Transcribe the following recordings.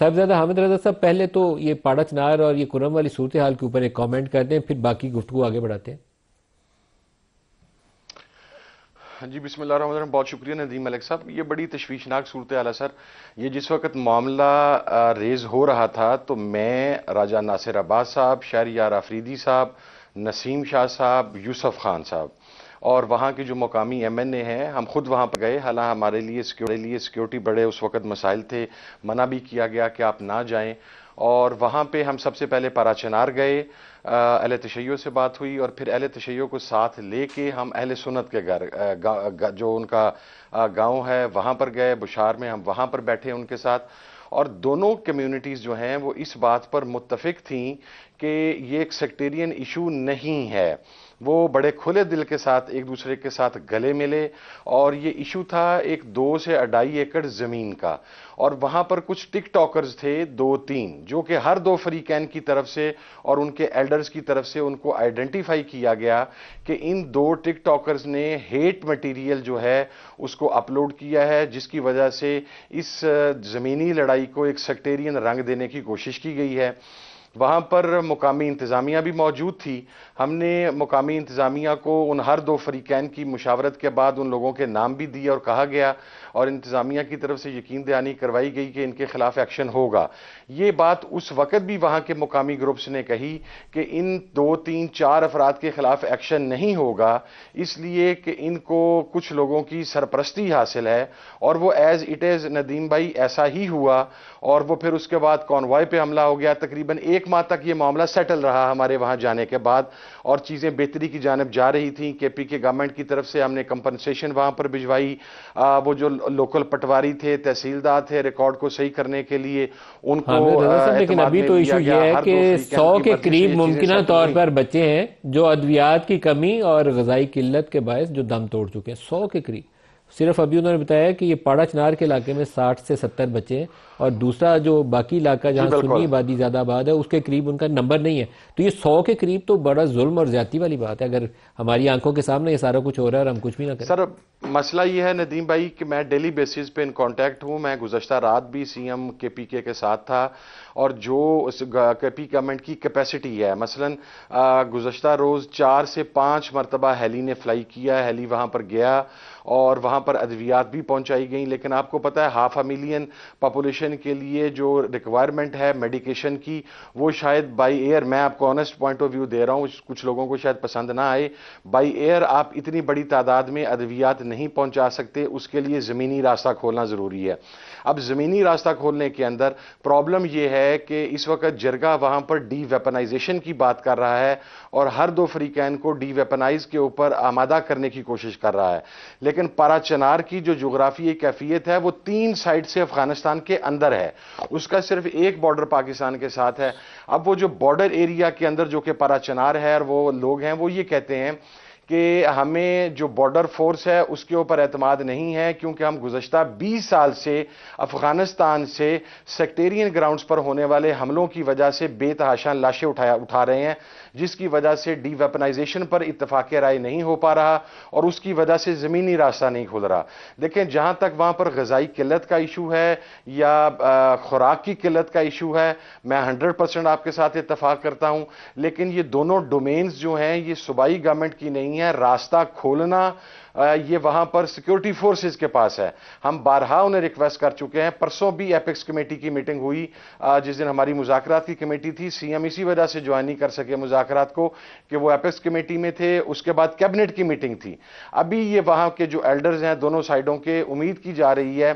صاحبزادہ حامد رضا صاحب، پہلے تو یہ پاڑا چنار اور یہ کرم والی صورتحال کے اوپر ایک کامنٹ کرتے ہیں، پھر باقی گفتگو آگے بڑھاتے ہیں۔ جی بسم اللہ الرحمن الرحیم، بہت شکریہ ندیم ملک صاحب۔ یہ بڑی تشویشناک صورتحال ہے سر۔ یہ جس وقت معاملہ ریز ہو رہا تھا تو میں راجہ ناصر عباس صاحب، شہریار آفریدی صاحب، نسیم شاہ صاحب، یوسف خان صاحب اور وہاں کے جو مقامی ایم این اے ہیں، ہم خود وہاں پر گئے۔ حالانکہ ہمارے لیے سیکیورٹی بڑے اس وقت مسائل تھے، منع بھی کیا گیا کہ آپ نہ جائیں، اور وہاں پہ ہم سب سے پہلے پارا چنار گئے، اہل تشیع سے بات ہوئی، اور پھر اہل تشیع کو ساتھ لے کے ہم اہل سنت کے گھر جو ان کا گاؤں ہے وہاں پر گئے، بشار میں ہم وہاں پر بیٹھے ان کے ساتھ، اور دونوں کمیونٹیز جو ہیں وہ اس بات پر متفق تھیں کہ یہ ایک سیکٹیرین ایشو نہیں ہے۔ وہ بڑے کھلے دل کے ساتھ ایک دوسرے کے ساتھ گلے ملے، اور یہ ایشو تھا ایک 2 سے 2.5 ایکڑ زمین کا، اور وہاں پر کچھ ٹک ٹاکرز تھے 2-3 جو کہ ہر 2 فریقین کی طرف سے اور ان کے ایلڈرز کی طرف سے ان کو آئیڈینٹیفائی کیا گیا کہ ان 2 ٹک ٹاکرز نے ہیٹ مٹیریل جو ہے اس کو اپلوڈ کیا ہے، جس کی وجہ سے اس زمینی لڑائی کو ایک سیکٹیرین رنگ دینے کی کوشش کی گئی ہے۔ وہاں پر مقامی انتظامیہ بھی موجود تھی۔ ہم نے مقامی انتظامیہ کو ان ہر 2 فریقین کی مشاورت کے بعد ان لوگوں کے نام بھی دیے اور کہا گیا، اور انتظامیہ کی طرف سے یقین دہانی کروائی گئی کہ ان کے خلاف ایکشن ہوگا۔ یہ بات اس وقت بھی وہاں کے مقامی گروپس نے کہی کہ ان 2-3-4 افراد کے خلاف ایکشن نہیں ہوگا، اس لیے کہ ان کو کچھ لوگوں کی سرپرستی حاصل ہے، اور وہ ایز اٹ از ندیم بھائی ایسا ہی ہوا، اور وہ پھر اس کے بعد کانوائے پہ حملہ ہو گیا۔ تقریباً 1 ماہ تک یہ معاملہ سیٹل رہا ہمارے وہاں جانے کے بعد، اور چیزیں بہتری کی جانب جا رہی تھیں۔ کے پی کے گورنمنٹ کی طرف سے ہم نے کمپنسیشن وہاں پر بھجوائی، وہ جو لوکل پٹواری تھے، تحصیلدار تھے، ریکارڈ کو صحیح کرنے کے لیے ان کو لیکن ابھی تو ایشو یہ ہے کہ 100 کے قریب ممکنہ طور پر بچے ہیں جو ادویات کی کمی اور غذائی قلت کے باعث جو دم توڑ چکے ہیں، 100 کے قریب۔ صرف ابھی انہوں نے بتایا کہ یہ پاڑا چنار کے علاقے میں 60 سے 70 بچے ہیں، اور دوسرا جو باقی علاقہ جہاں سنی آبادی زیادہ آباد ہے اس کے قریب ان کا نمبر نہیں ہے۔ تو یہ 100 کے قریب تو بڑا ظلم اور زیادتی والی بات ہے اگر ہماری آنکھوں کے سامنے یہ سارا کچھ ہو رہا ہے اور ہم کچھ بھی نہ کریں۔ سر مسئلہ یہ ہے ندیم بھائی کہ میں ڈیلی بیسز پہ ان کانٹیکٹ ہوں۔ میں گزشتہ رات بھی سی ایم کے پی کے ساتھ تھا، اور جو کے پی گورنمنٹ کی کیپیسٹی ہے، مثلاً گزشتہ روز 4 سے 5 مرتبہ ہیلی نے فلائی کیا، ہیلی وہاں پر گیا اور وہاں پر ادویات بھی پہنچائی گئیں، لیکن آپ کو پتہ ہے 500,000 پاپولیشن کے لیے جو ریکوائرمنٹ ہے میڈیکیشن کی، وہ شاید بائی ایئر، میں آپ کو آنیسٹ پوائنٹ آف ویو دے رہا ہوں، کچھ لوگوں کو شاید پسند نہ آئے، بائی ایئر آپ اتنی بڑی تعداد میں ادویات نہیں پہنچا سکتے، اس کے لیے زمینی راستہ کھولنا ضروری ہے۔ اب زمینی راستہ کھولنے کے اندر پرابلم یہ ہے کہ اس وقت جرگہ وہاں پر ڈی ویپنائزیشن کی بات کر رہا ہے، اور ہر 2 فریقین کو ڈی ویپنائز کے اوپر آمادہ کرنے کی کوشش کر رہا ہے، لیکن پارا چنار کی جو جغرافیائی کیفیت ہے وہ 3 سائڈ سے افغانستان کے اندر ہے، اس کا صرف ایک بارڈر پاکستان کے ساتھ ہے۔ اب وہ جو بارڈر ایریا کے اندر جو کہ پارا چنار ہے، اور وہ لوگ ہیں وہ یہ کہتے ہیں کہ ہمیں جو بارڈر فورس ہے اس کے اوپر اعتماد نہیں ہے، کیونکہ ہم گزشتہ 20 سال سے افغانستان سے سیکٹیرین گراؤنڈز پر ہونے والے حملوں کی وجہ سے بے تحاشا لاشیں اٹھا رہے ہیں، جس کی وجہ سے ڈی ویپنائزیشن پر اتفاق رائے نہیں ہو پا رہا، اور اس کی وجہ سے زمینی راستہ نہیں کھل رہا۔ دیکھیں جہاں تک وہاں پر غذائی قلت کا ایشو ہے یا خوراک کی قلت کا ایشو ہے، میں 100% آپ کے ساتھ اتفاق کرتا ہوں، لیکن یہ دونوں ڈومینز جو ہیں یہ صوبائی گورنمنٹ کی نہیں ہے۔ راستہ کھولنا یہ وہاں پر سیکیورٹی فورسز کے پاس ہے۔ ہم بارہا انہیں ریکویسٹ کر چکے ہیں، پرسوں بھی ایپیکس کمیٹی کی میٹنگ ہوئی، جس دن ہماری مذاکرات کی کمیٹی تھی، سی ایم اسی وجہ سے جوائن نہیں کر سکے مذاکرات کو کہ وہ ایپیکس کمیٹی میں تھے، اس کے بعد کیبنٹ کی میٹنگ تھی۔ ابھی یہ وہاں کے جو ایلڈرز ہیں دونوں سائیڈوں کے، امید کی جا رہی ہے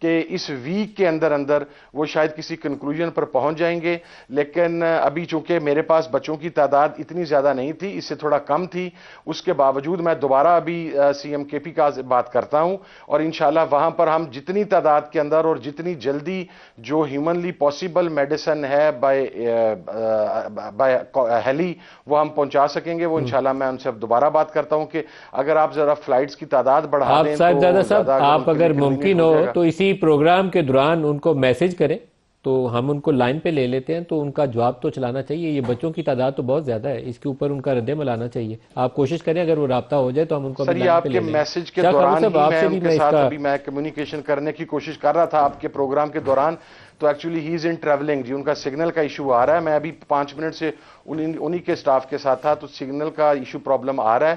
کہ اس ویک کے اندر وہ شاید کسی کنکلوژن پر پہنچ جائیں گے، لیکن ابھی چونکہ میرے پاس بچوں کی تعداد اتنی زیادہ نہیں تھی، اس سے تھوڑا کم تھی، اس کے باوجود میں دوبارہ ابھی سی ایم کے پی کا بات کرتا ہوں، اور انشاءاللہ وہاں پر ہم جتنی تعداد کے اندر اور جتنی جلدی جو ہیومنلی پاسبل میڈیسن ہے بائی ہیلی وہ ہم پہنچا سکیں گے، وہ انشاءاللہ میں ان سے دوبارہ بات کرتا ہوں کہ اگر آپ ذرا فلائٹس کی تعداد بڑھا دیں تو آپ اگر ممکن ہو تو اسی پروگرام کے دوران ان کو میسج کریں تو ہم ان کو لائن پہ لے لیتے ہیں، تو ان کا جواب تو چلانا چاہیے۔ یہ بچوں کی تعداد تو بہت زیادہ ہے، اس کے اوپر ان کا رد عمل آنا چاہیے۔ آپ کوشش کریں اگر وہ رابطہ ہو جائے تو ہم ان کو لائن پہ لے لیں۔ میسج کے دوران ہی میں ان کے ساتھ ابھی میں کمیونیکیشن کرنے کی کوشش کر رہا تھا آپ کے پروگرام کے دوران، تو actually he is in travelling جی، ان کا سگنل کا ایشو آ رہا ہے. میں ابھی 5 منٹ سے انہی کے سٹاف کے ساتھ تھا، تو سگنل کا ایشو پرابلم آ رہا ہے.